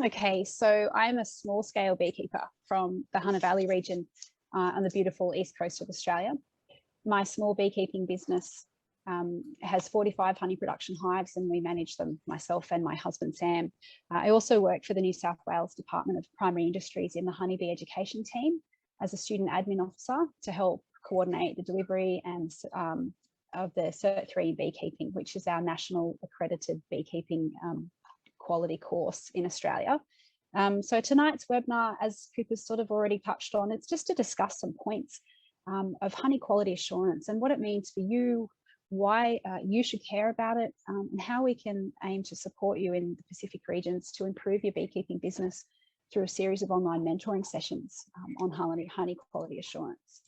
Okay, so I'm a small-scale beekeeper from the Hunter Valley region on the beautiful east coast of Australia. My small beekeeping business has 45 honey production hives, and we manage them, myself and my husband Sam. I also work for the New South Wales Department of Primary Industries in the honeybee education team as a student admin officer to help coordinate the delivery and of the Cert 3 beekeeping, which is our national accredited beekeeping quality course in Australia. So tonight's webinar, as Cooper's sort of already touched on, it's just to discuss some points of honey quality assurance and what it means for you, why you should care about it, and how we can aim to support you in the Pacific regions to improve your beekeeping business through a series of online mentoring sessions on honey quality assurance.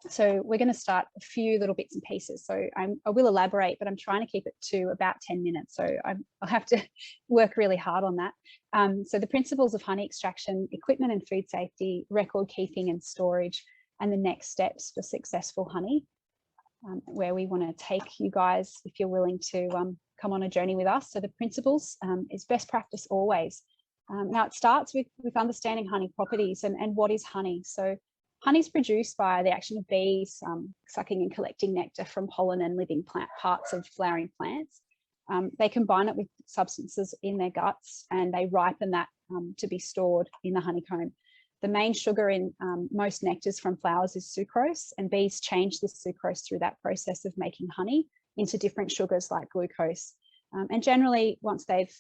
So we're going to start a few little bits and pieces. So I will elaborate, but I'm trying to keep it to about 10 minutes. So I'll have to work really hard on that. So the principles of honey extraction, equipment and food safety, record keeping and storage, and the next steps for successful honey, where we want to take you guys, if you're willing to come on a journey with us. So the principles is best practice always. Now it starts with understanding honey properties and what is honey. So honey is produced by the action of bees sucking and collecting nectar from pollen and living parts of flowering plants. They combine it with substances in their guts and they ripen that to be stored in the honeycomb. The main sugar in most nectars from flowers is sucrose, and bees change this sucrose through that process of making honey into different sugars like glucose. And generally, once they've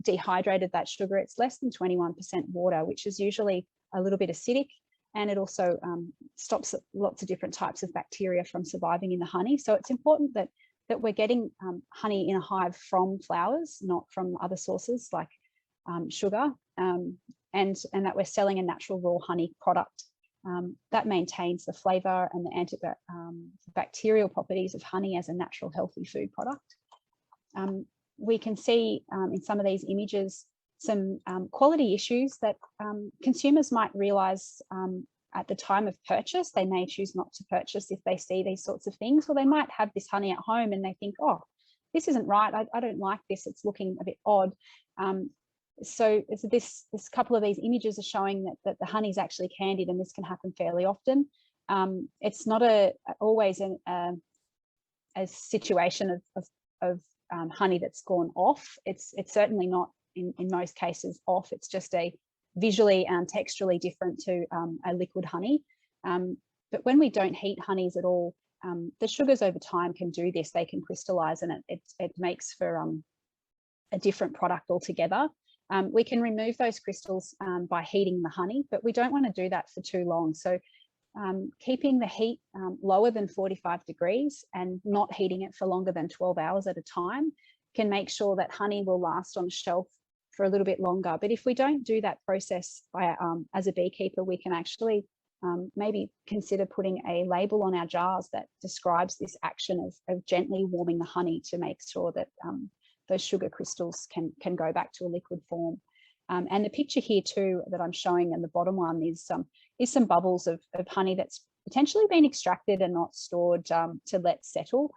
dehydrated that sugar, it's less than 21% water, which is usually a little bit acidic. And it also stops lots of different types of bacteria from surviving in the honey. So it's important that we're getting honey in a hive from flowers, not from other sources like sugar, and that we're selling a natural raw honey product that maintains the flavour and the antibacterial properties of honey as a natural healthy food product. We can see in some of these images some quality issues that consumers might realise at the time of purchase. They may choose not to purchase if they see these sorts of things, or they might have this honey at home and they think, oh, this isn't right, I don't like this, it's looking a bit odd. So this couple of these images are showing that the honey is actually candied, and this can happen fairly often. It's not always a situation of honey that's gone off. It's certainly not in most cases off. It's just a visually and texturally different to a liquid honey. But when we don't heat honeys at all, the sugars over time can do this. They can crystallize, and it makes for a different product altogether. We can remove those crystals by heating the honey, but we don't want to do that for too long. So keeping the heat lower than 45 degrees and not heating it for longer than 12 hours at a time can make sure that honey will last on a shelf for a little bit longer. But if we don't do that process as a beekeeper, we can actually maybe consider putting a label on our jars that describes this action of gently warming the honey to make sure that those sugar crystals can go back to a liquid form. And the picture here too that I'm showing, and the bottom one is some bubbles of honey that's potentially been extracted and not stored to let settle.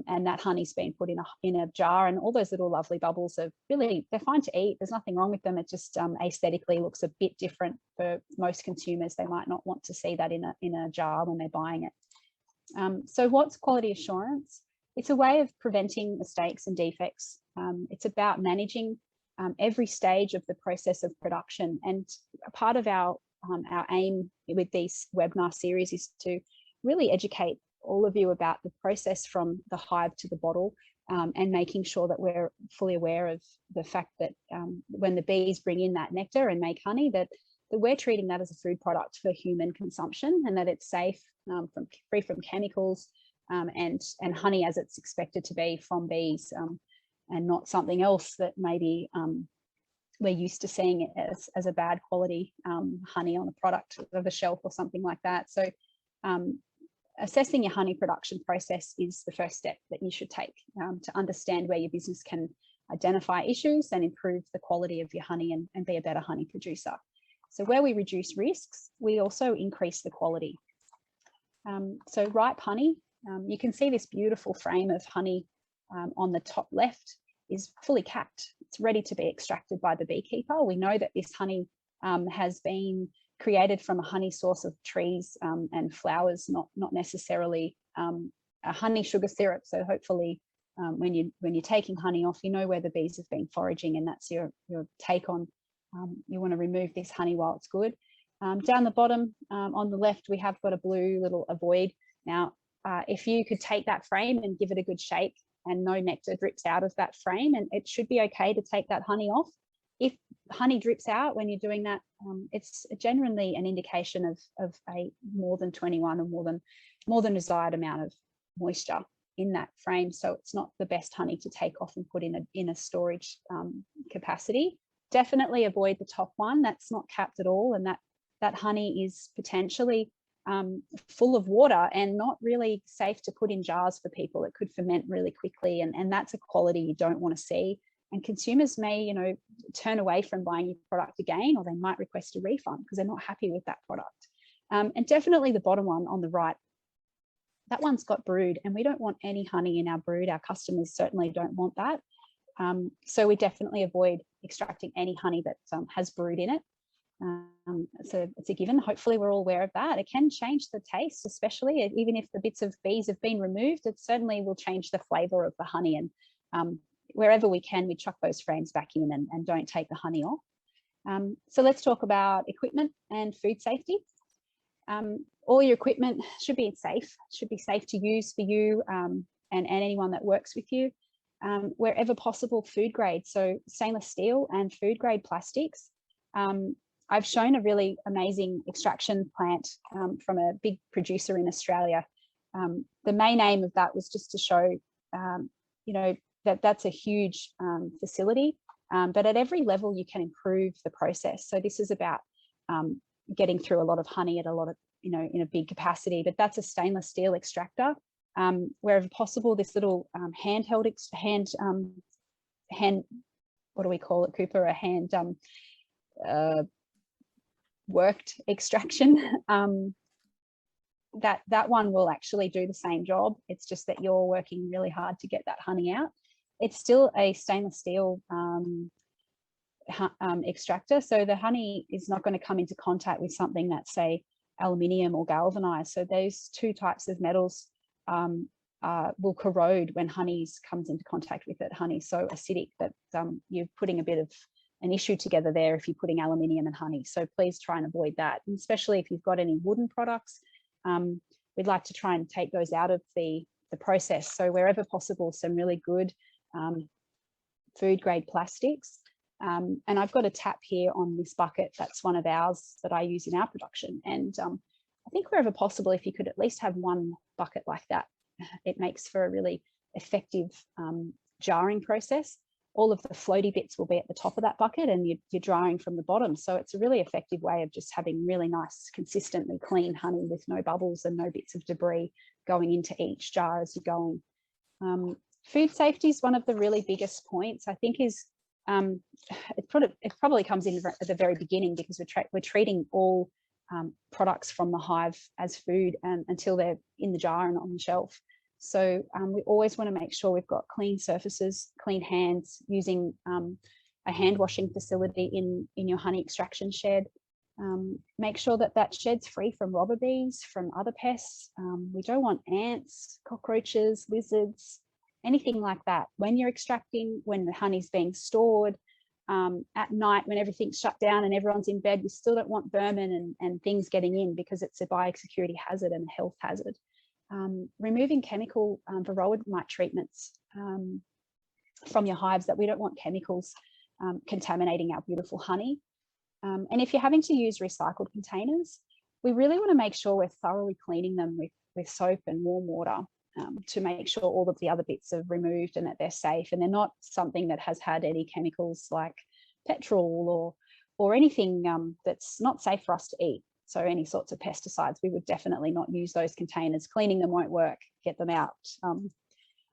And that honey's been put in a jar, and all those little lovely bubbles are really, they're fine to eat. There's nothing wrong with them. It just aesthetically looks a bit different for most consumers. They might not want to see that in a jar when they're buying it. So what's quality assurance? It's a way of preventing mistakes and defects. It's about managing every stage of the process of production. And a part of our aim with this webinar series is to really educate all of you about the process from the hive to the bottle, and making sure that we're fully aware of the fact that when the bees bring in that nectar and make honey, that we're treating that as a food product for human consumption, and that it's safe, free from chemicals, and honey as it's expected to be from bees, and not something else that maybe we're used to seeing it as a bad quality honey on a product of a shelf or something like that. So assessing your honey production process is the first step that you should take to understand where your business can identify issues and improve the quality of your honey and be a better honey producer. So where we reduce risks, we also increase the quality. So ripe honey, you can see this beautiful frame of honey on the top left is fully capped. It's ready to be extracted by the beekeeper. We know that this honey has been created from a honey source of trees and flowers, not necessarily a honey sugar syrup. So hopefully when you're taking honey off, you know where the bees have been foraging, and that's your take on you want to remove this honey while it's good. Down the bottom on the left, we have got a blue little avoid. Now, if you could take that frame and give it a good shake and no nectar drips out of that frame, and it should be okay to take that honey off. If honey drips out when you're doing that, it's generally an indication of a more than 21 or more than desired amount of moisture in that frame. So it's not the best honey to take off and put in a storage capacity. Definitely avoid the top one. That's not capped at all, and that honey is potentially full of water and not really safe to put in jars for people. It could ferment really quickly, and that's a quality you don't want to see. And consumers may, turn away from buying your product again, or they might request a refund because they're not happy with that product. And definitely the bottom one on the right, that one's got brood, and we don't want any honey in our brood. Our customers certainly don't want that. So we definitely avoid extracting any honey that has brood in it. So it's a given. Hopefully we're all aware of that. It can change the taste, especially even if the bits of bees have been removed. It certainly will change the flavour of the honey, and wherever we can, we chuck those frames back in and don't take the honey off. So let's talk about equipment and food safety. All your equipment should be safe to use for you and anyone that works with you. Wherever possible, food grade, so stainless steel and food grade plastics. I've shown a really amazing extraction plant from a big producer in Australia. The main aim of that was just to show, that's a huge facility, but at every level you can improve the process. So this is about getting through a lot of honey at a lot of, in a big capacity, but that's a stainless steel extractor. Wherever possible, this little handheld what do we call it, Cooper? A hand worked extraction. That one will actually do the same job. It's just that you're working really hard to get that honey out. It's still a stainless steel extractor, so the honey is not going to come into contact with something that's, say, aluminium or galvanized. So those two types of metals will corrode when honey comes into contact with it. Honey's so acidic that you're putting a bit of an issue together there if you're putting aluminium and honey. So please try and avoid that, and especially if you've got any wooden products. We'd like to try and take those out of the process. So wherever possible, some really good food grade plastics. And I've got a tap here on this bucket. That's one of ours that I use in our production. And I think wherever possible, if you could at least have one bucket like that, it makes for a really effective jarring process. All of the floaty bits will be at the top of that bucket, and you're drying from the bottom. So it's a really effective way of just having really nice, consistently clean honey with no bubbles and no bits of debris going into each jar as you're going. Food safety is one of the really biggest points, I think, is it probably comes in at the very beginning, because we're treating all products from the hive as food until they're in the jar and on the shelf. So we always want to make sure we've got clean surfaces, clean hands, using a hand washing facility in your honey extraction shed. Make sure that shed's free from robber bees, from other pests. We don't want ants, cockroaches, lizards, anything like that. When you're extracting, when the honey's being stored, at night when everything's shut down and everyone's in bed, we still don't want vermin and things getting in, because it's a biosecurity hazard and a health hazard. Removing chemical varroa mite treatments from your hives, that we don't want chemicals contaminating our beautiful honey. And if you're having to use recycled containers, we really want to make sure we're thoroughly cleaning them with soap and warm water to make sure all of the other bits are removed and that they're safe, and they're not something that has had any chemicals like petrol or anything that's not safe for us to eat. So any sorts of pesticides, we would definitely not use those containers. Cleaning them won't work, get them out.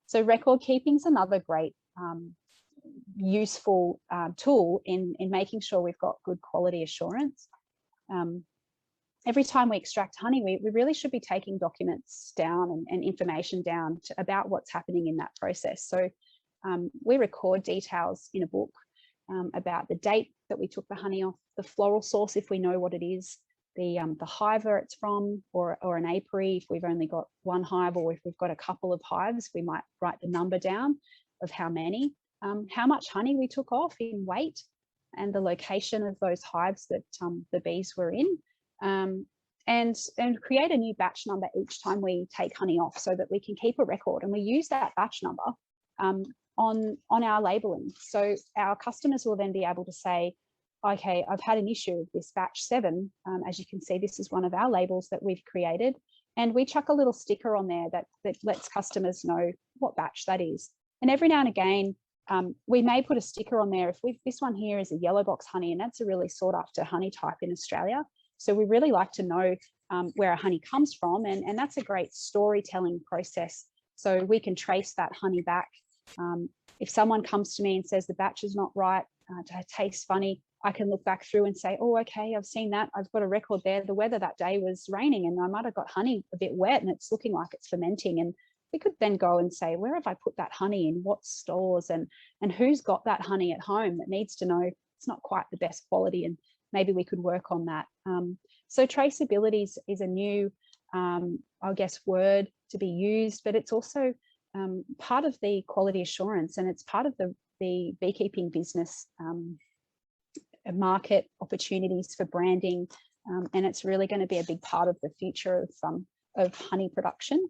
So record keeping is another great useful tool in making sure we've got good quality assurance. Every time we extract honey, we really should be taking documents down and information down about what's happening in that process. So We record details in a book about the date that we took the honey off, the floral source if we know what it is, the hive where it's from, or an apiary if we've only got one hive, or if we've got a couple of hives, we might write the number down of how many, how much honey we took off in weight, and the location of those hives that the bees were in, and create a new batch number each time we take honey off, so that we can keep a record, and we use that batch number on our labeling. So our customers will then be able to say, okay, I've had an issue with this batch 7. As you can see, this is one of our labels that we've created, and we chuck a little sticker on there that lets customers know what batch that is. And every now and again, we may put a sticker on there. This one here is a yellow box honey, and that's a really sought after honey type in Australia. So we really like to know where our honey comes from, and that's a great storytelling process. So we can trace that honey back. If someone comes to me and says the batch is not right, it tastes funny, I can look back through and say, oh, okay, I've seen that. I've got a record there. The weather that day was raining, and I might have got honey a bit wet, and it's looking like it's fermenting. And we could then go and say, where have I put that honey, in what stores, and who's got that honey at home that needs to know it's not quite the best quality, and maybe we could work on that. So traceability is a new, I guess, word to be used, but it's also part of the quality assurance, and it's part of the beekeeping business market opportunities for branding, and it's really going to be a big part of the future of honey production.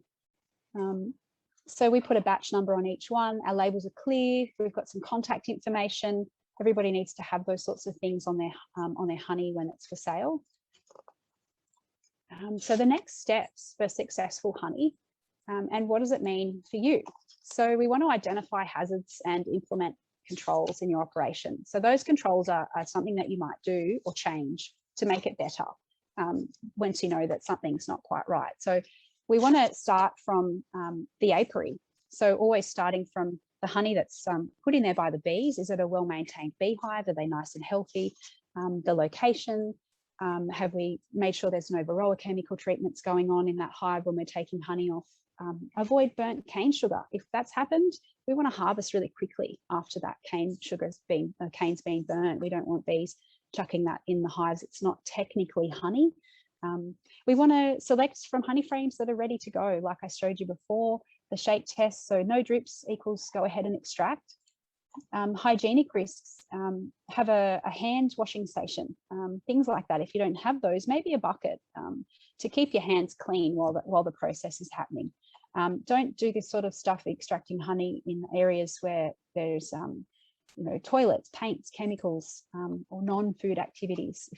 So we put a batch number on each one. Our labels are clear. We've got some contact information. Everybody needs to have those sorts of things on their honey when it's for sale. So the next steps for successful honey, and what does it mean for you? So we want to identify hazards and implement controls in your operation. So those controls are something that you might do or change to make it better once you know that something's not quite right. So we want to start from the apiary. So always starting from the honey that's put in there by the bees. Is it a well-maintained beehive? Are they nice and healthy? The location. Have we made sure there's no varroa chemical treatments going on in that hive when we're taking honey off? Avoid burnt cane sugar. If that's happened, we want to harvest really quickly after that cane's been burnt. We don't want bees chucking that in the hives. It's not technically honey. We want to select from honey frames that are ready to go, like I showed you before, the shake test. So no drips equals go ahead and extract. Hygienic risks, have a hand washing station, things like that. If you don't have those, maybe a bucket to keep your hands clean while the process is happening. Don't do this sort of stuff, extracting honey in areas where there's toilets, paints, chemicals, or non-food activities,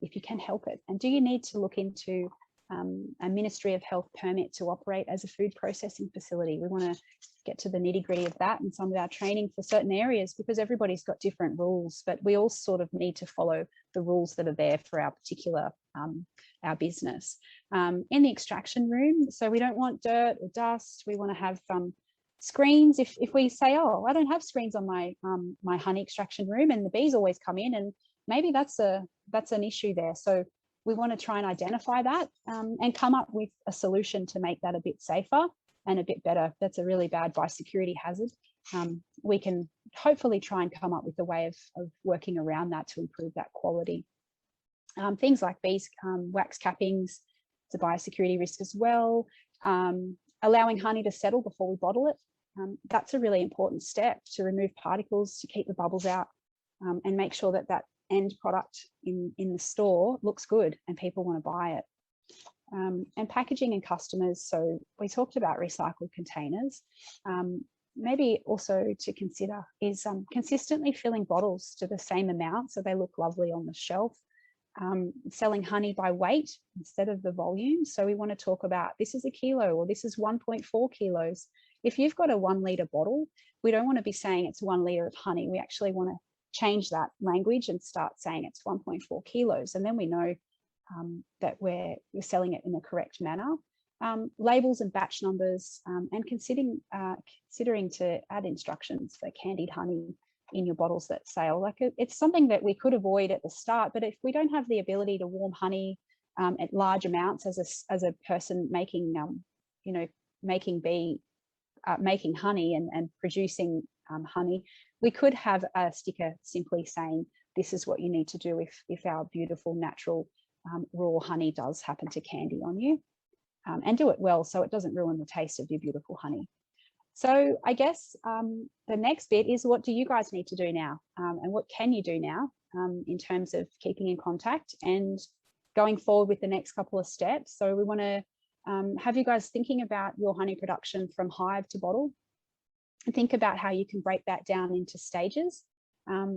if you can help it. And do you need to look into a Ministry of Health permit to operate as a food processing facility? We want to get to the nitty-gritty of that and some of our training for certain areas, because everybody's got different rules, but we all sort of need to follow the rules that are there for our particular our business. In the extraction room, so we don't want dirt or dust. We want to have screens. If we say, oh, I don't have screens on my my honey extraction room, and the bees always come in, and maybe that's an issue there. So we want to try and identify that and come up with a solution to make that a bit safer and a bit better. That's a really bad biosecurity hazard. We can hopefully try and come up with a way of working around that to improve that quality. Things like bees, wax cappings, it's a biosecurity risk as well. Allowing honey to settle before we bottle it. That's a really important step to remove particles, to keep the bubbles out, and make sure that that end product in the store looks good and people want to buy it. And packaging and customers. So we talked about recycled containers. Maybe also to consider is consistently filling bottles to the same amount so they look lovely on the shelf. Selling honey by weight instead of the volume. So we want to talk about this is a kilo or this is 1.4 kilos. If you've got a 1 litre bottle, we don't want to be saying it's 1 litre of honey. We actually want to change that language and start saying it's 1.4 kilos. And then we know that we're selling it in the correct manner. Labels and batch numbers, and considering to add instructions for candied honey in your bottles that sale. Like it's something that we could avoid at the start, but if we don't have the ability to warm honey at large amounts as a person making making honey and producing honey. We could have a sticker simply saying, this is what you need to do if our beautiful natural raw honey does happen to candy on you, and do it well so it doesn't ruin the taste of your beautiful honey. So I guess the next bit is, what do you guys need to do now, and what can you do now in terms of keeping in contact and going forward with the next couple of steps. So we want to have you guys thinking about your honey production from hive to bottle, and think about how you can break that down into stages,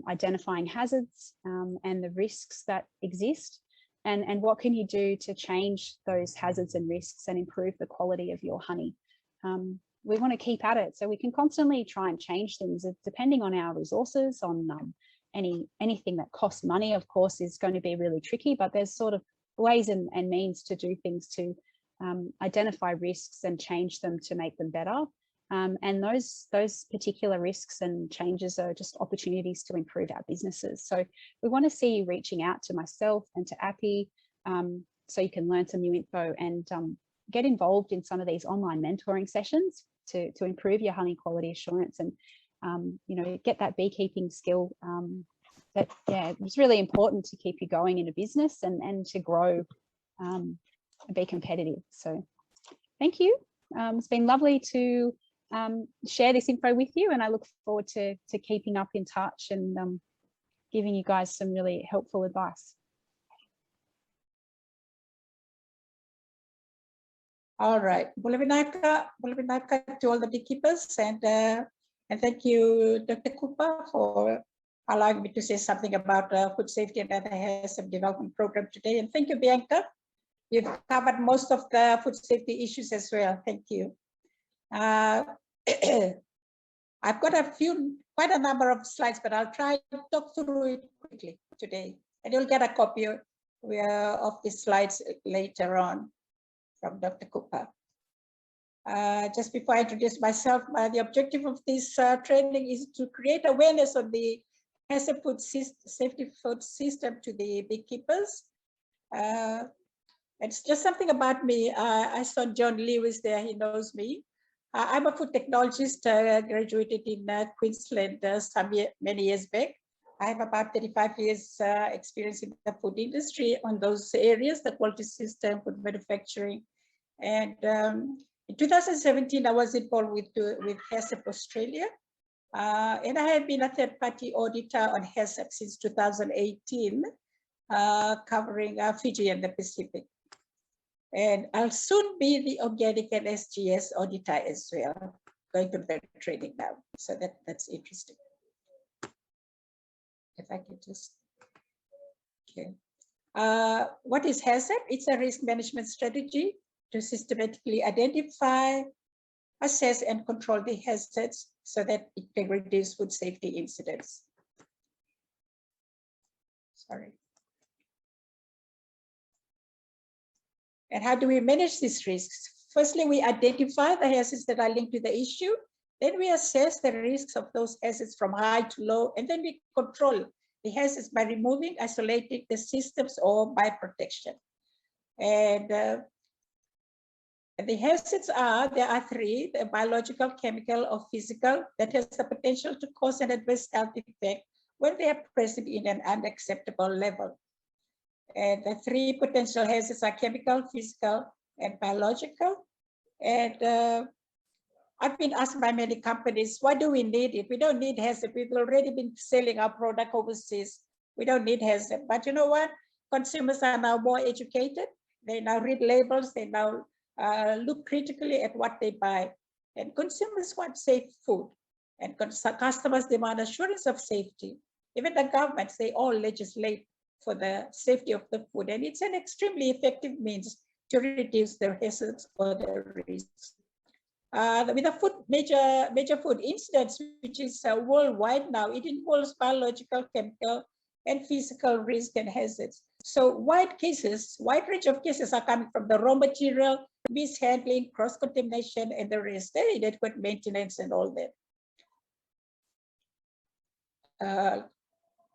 identifying hazards and the risks that exist, and what can you do to change those hazards and risks and improve the quality of your honey. We want to keep at it, so we can constantly try and change things depending on our resources. On anything that costs money, of course, is going to be really tricky, but there's sort of ways and means to do things to identify risks and change them to make them better. And those particular risks and changes are just opportunities to improve our businesses. So we want to see you reaching out to myself and to Appy, so you can learn some new info and get involved in some of these online mentoring sessions to improve your honey quality assurance and you know, get that beekeeping skill that, yeah, it's really important to keep you going in a business and to grow and be competitive. So thank you. It's been lovely to share this info with you, and I look forward to keeping up in touch and giving you guys some really helpful advice. All right, Bulabinaika to all the beekeepers, and thank you, Dr. Cooper, for allowing me to say something about food safety and other HACCP development program today. And thank you, Bianca. You've covered most of the food safety issues as well. Thank you. I've got quite a number of slides, but I'll try to talk through it quickly today. And you'll get a copy of the slides later on from Dr. Cooper. Just before I introduce myself, the objective of this training is to create awareness of the HACCP food safety food system to the beekeepers. It's just something about me. I saw John Lewis there, he knows me. I'm a food technologist, graduated in Queensland many years back. I have about 35 years experience in the food industry on those areas, the quality system, food manufacturing. And in 2017, I was involved with HACCP Australia. And I have been a third-party auditor on HACCP since 2018, covering Fiji and the Pacific. And I'll soon be the organic and SGS auditor as well, going to the training now. So that's interesting. If I could just, okay. What is HACCP? It's a risk management strategy to systematically identify, assess, and control the hazards so that it can reduce food safety incidents. Sorry. And how do we manage these risks? Firstly, we identify the hazards that are linked to the issue. Then we assess the risks of those hazards from high to low, and then we control the hazards by removing, isolating the systems or by protection. And the hazards there are three: the biological, chemical, or physical, that has the potential to cause an adverse health effect when they are present in an unacceptable level. And the three potential hazards are chemical, physical, and biological. And I've been asked by many companies, why do we need it? We don't need HACCP. We've already been selling our product overseas. We don't need HACCP. But you know what? Consumers are now more educated. They now read labels. They now look critically at what they buy. And consumers want safe food. And customers demand assurance of safety. Even the governments, they all legislate for the safety of the food. And it's an extremely effective means to reduce the hazards or the risks. With the major food incidents, which is worldwide now, it involves biological, chemical, and physical risk and hazards. So wide range of cases are coming from the raw material, mishandling, cross-contamination, and the rest, the inadequate maintenance and all that.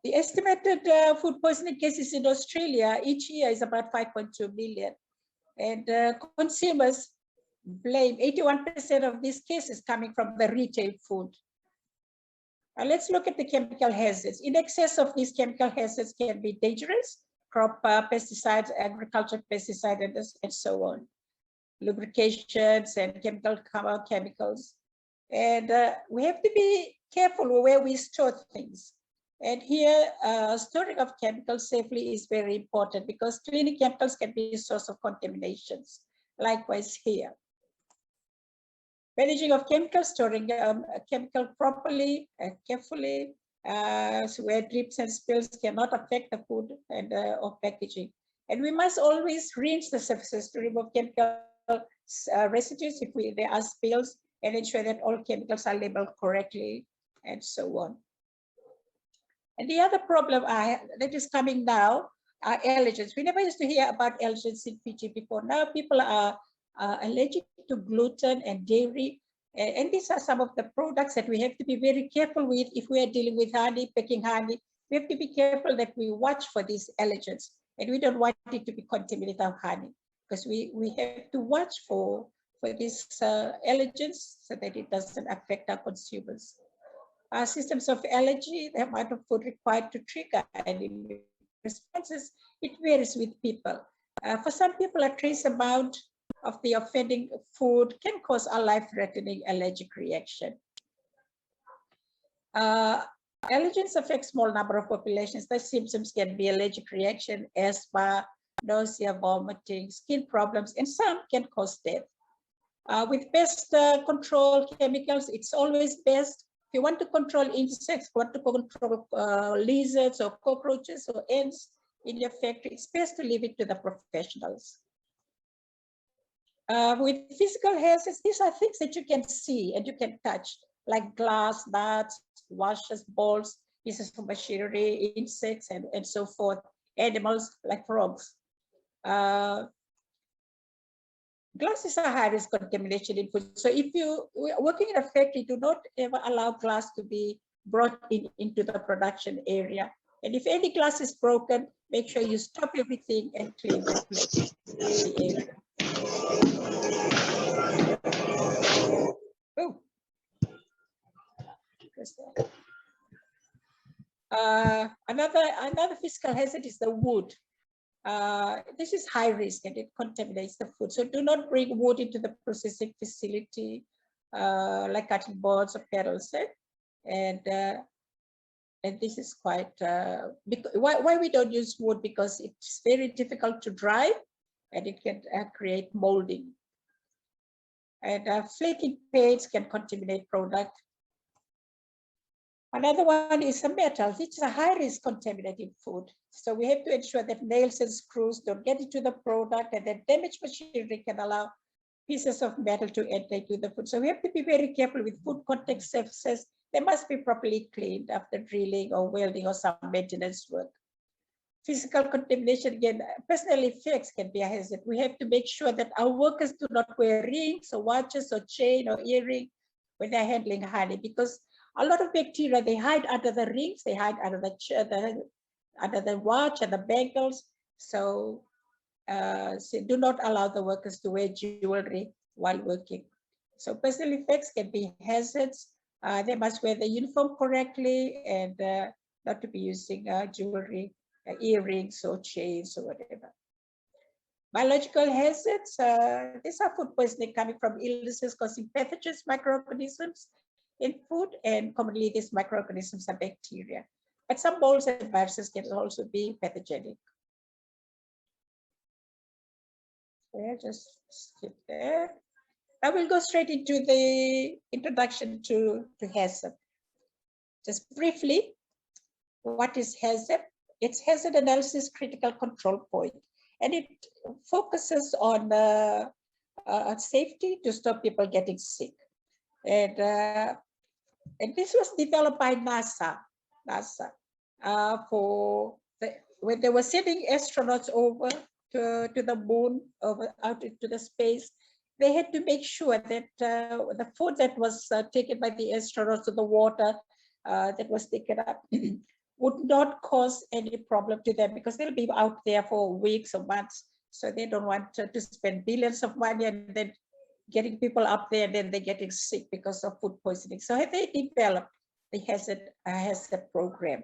The estimated food poisoning cases in Australia each year is about 5.2 million. And consumers blame 81% of these cases coming from the retail food. Let's look at the chemical hazards. In excess of these chemical hazards can be dangerous, crop pesticides, agriculture pesticides, and so on. Lubrications and chemicals. And we have to be careful where we store things. And here, storing of chemicals safely is very important because cleaning chemicals can be a source of contaminations. Likewise here. Managing of chemicals, storing chemical properly and carefully, so where drips and spills cannot affect the food and or packaging. And we must always rinse the surfaces to remove chemical residues if there are spills, and ensure that all chemicals are labeled correctly, and so on. And the other problem that is coming now are allergens. We never used to hear about allergens in Fiji before. Now people are allergic to gluten and dairy. And these are some of the products that we have to be very careful with if we are dealing with honey, packing honey. We have to be careful that we watch for these allergens. And we don't want it to be contaminated with honey, because we have to watch for these allergens so that it doesn't affect our consumers. Systems of allergy, the amount of food required to trigger any responses, it varies with people. For some people, a trace amount of the offending food can cause a life-threatening allergic reaction. Allergens affect small number of populations. The symptoms can be allergic reaction, asthma, nausea, vomiting, skin problems, and some can cause death. With pest control chemicals, it's always best. If you want to control insects, want to control lizards or cockroaches or ants in your factory, it's best to leave it to the professionals. With physical hazards, these are things that you can see and you can touch, like glass, nuts, washers, balls, pieces of machinery, insects, and so forth, animals like frogs. Glass is a high-risk contamination in food. So if you are working in a factory, do not ever allow glass to be brought into the production area. And if any glass is broken, make sure you stop everything and clean the area. Oh. Another physical hazard is the wood. This is high risk and it contaminates the food. So do not bring wood into the processing facility, like cutting boards or kettles. And this is quite, why we don't use wood? Because it's very difficult to dry and it can create molding. And flaking paints can contaminate product. Another one is a metal, which is a high-risk contaminating food. So we have to ensure that nails and screws don't get into the product, and that damaged machinery can allow pieces of metal to enter into the food. So we have to be very careful with food contact surfaces. They must be properly cleaned after drilling or welding or some maintenance work. Physical contamination, again, personal effects can be a hazard. We have to make sure that our workers do not wear rings or watches or chain or earring when they're handling honey, because a lot of bacteria, they hide under the rings, they hide under the watch and the bangles. So do not allow the workers to wear jewelry while working. So personal effects can be hazards. They must wear the uniform correctly and not to be using jewelry, earrings or chains or whatever. Biological hazards, these are food poisoning coming from illnesses causing pathogens, microorganisms in food, and commonly these microorganisms are bacteria. But some molds and viruses can also be pathogenic. Okay, just skip there. I will go straight into the introduction to hazard. Just briefly, what is hazard? It's hazard analysis critical control point, and it focuses on safety to stop people getting sick. And this was developed by NASA when they were sending astronauts over to the moon, out into the space. They had to make sure that the food that was taken by the astronauts to the water that was taken up would not cause any problem to them, because they'll be out there for weeks or months. So they don't want to spend billions of money and then getting people up there and then they're getting sick because of food poisoning. So they developed the hazard program.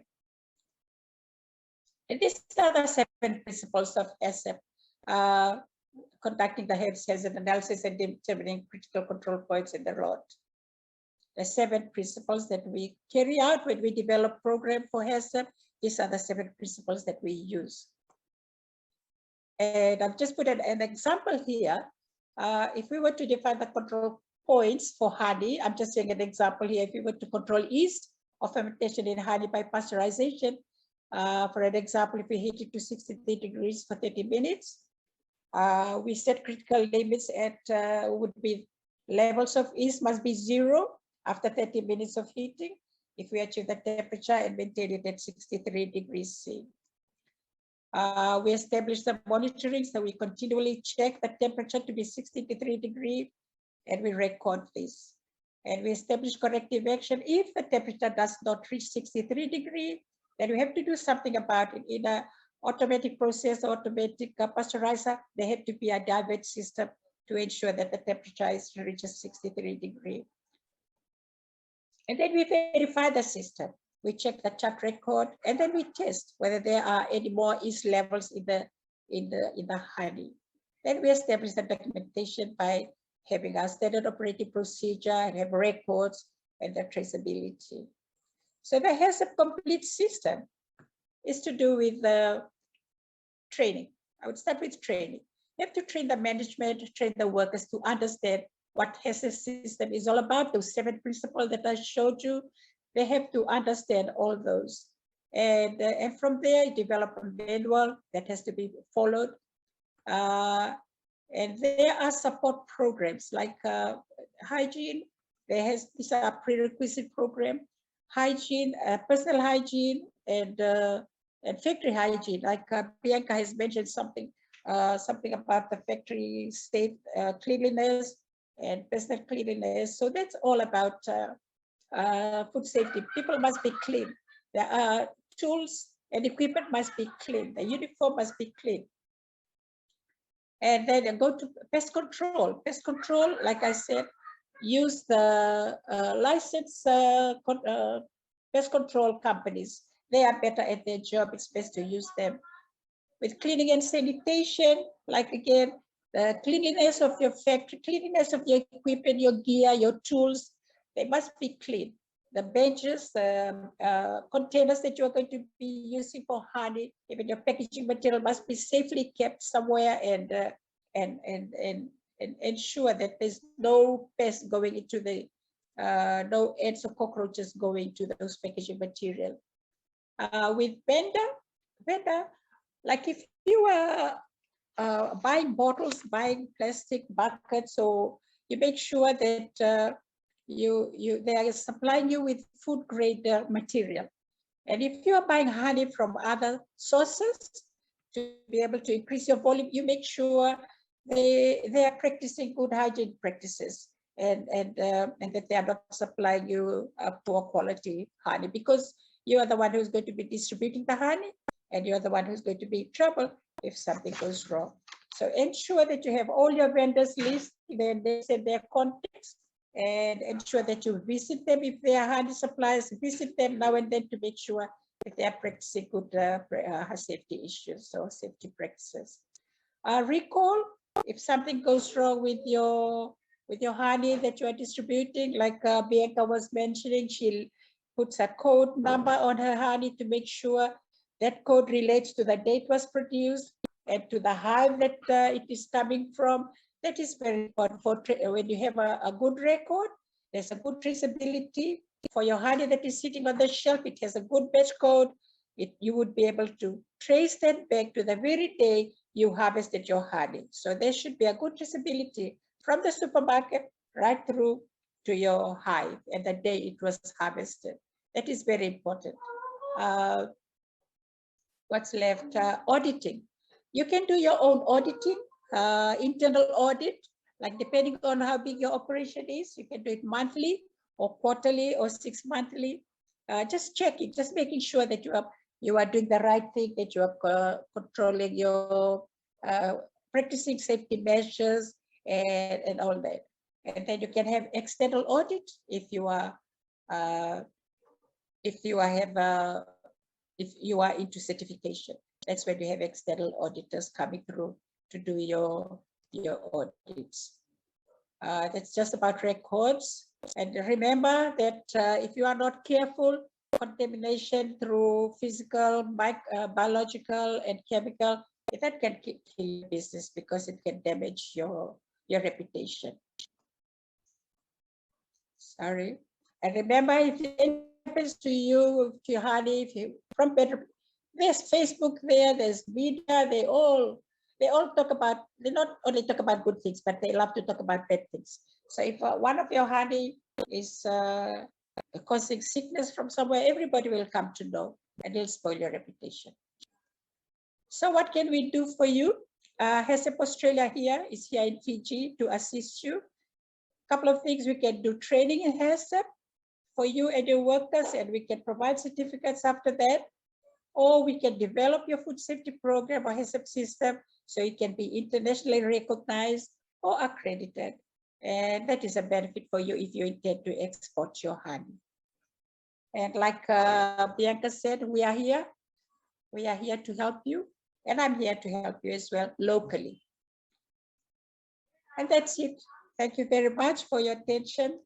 And these are the 7 principles of HACCP, conducting the hazard analysis and determining critical control points in the rod. The 7 principles that we carry out when we develop program for HACCP, these are the 7 principles that we use. And I've just put an example here. If we were to define the control points for honey, I'm just saying an example here. If we were to control yeast of fermentation in honey by pasteurization, for an example, if we heat it to 63 degrees for 30 minutes, we set critical limits at would be levels of yeast must be 0 after 30 minutes of heating if we achieve the temperature and maintain it at 63 degrees C. We establish the monitoring, so we continually check the temperature to be 63 degrees and we record this. And we establish corrective action. If the temperature does not reach 63 degrees, then we have to do something about it. In an automatic process, automatic pasteurizer, there had to be a divert system to ensure that the temperature reaches 63 degrees. And then we verify the system. We check the chart record, and then we test whether there are any more yeast levels in the honey. Then we establish the documentation by having a standard operating procedure and have records and the traceability. So the HACCP complete system is to do with the training. I would start with training. You have to train the management, train the workers to understand what HACCP system is all about, those 7 principles that I showed you. They have to understand all those. And from there, you develop a manual that has to be followed. And there are support programs like hygiene. These are prerequisite program. Hygiene, personal hygiene, and factory hygiene. Like Bianca has mentioned something about the factory state cleanliness and personal cleanliness. So that's all about food safety. People must be clean. There are tools and equipment must be clean. The uniform must be clean. And then go to pest control. Pest control, like I said, use the licensed pest control companies. They are better at their job. It's best to use them. With cleaning and sanitation, like again, the cleanliness of your factory, cleanliness of your equipment, your gear, your tools, they must be clean. The benches, containers that you're going to be using for honey, even your packaging material must be safely kept somewhere and ensure that there's no pests going into the, no ants or cockroaches going to those packaging material. With vendor, like if you are buying bottles, buying plastic buckets, so you make sure that they are supplying you with food grade material. And if you are buying honey from other sources to be able to increase your volume, you make sure they are practicing good hygiene practices and that they are not supplying you poor quality honey, because you are the one who's going to be distributing the honey and you're the one who's going to be in trouble if something goes wrong. So ensure that you have all your vendors listed and they set their contacts, and ensure that you visit them if they are honey suppliers, visit them now and then to make sure that they are practicing good safety issues or safety practices. Recall, if something goes wrong with your honey that you are distributing, like Bianca was mentioning, she puts a code number on her honey to make sure that code relates to the date was produced and to the hive that it is coming from. That is very important for when you have a good record. There's a good traceability for your honey that is sitting on the shelf. It has a good batch code. You would be able to trace that back to the very day you harvested your honey. So there should be a good traceability from the supermarket right through to your hive and the day it was harvested. That is very important. What's left? Auditing. You can do your own auditing, internal audit, like depending on how big your operation is, you can do it monthly or quarterly or 6 monthly. Just checking, just making sure that you are doing the right thing, that you are controlling your practicing safety measures and all that. And then you can have external audit if you are if you have if you are into certification, that's when you have external auditors coming through to do your audits. That's just about records. And remember that if you are not careful, contamination through physical, biological, and chemical, that can kill your business because it can damage your reputation. Sorry. And remember, if it happens to you, to your honey, if you from better, there's Facebook there's media, they all talk about, they not only talk about good things, but they love to talk about bad things. So if one of your honey is causing sickness from somewhere, everybody will come to know, and it'll spoil your reputation. So what can we do for you? HACCP Australia is here in Fiji to assist you. Couple of things: we can do training in HACCP for you and your workers, and we can provide certificates after that. Or we can develop your food safety program or HACCP system so it can be internationally recognized or accredited. And that is a benefit for you if you intend to export your honey. And like Bianca said, we are here. We are here to help you. And I'm here to help you as well locally. And that's it. Thank you very much for your attention.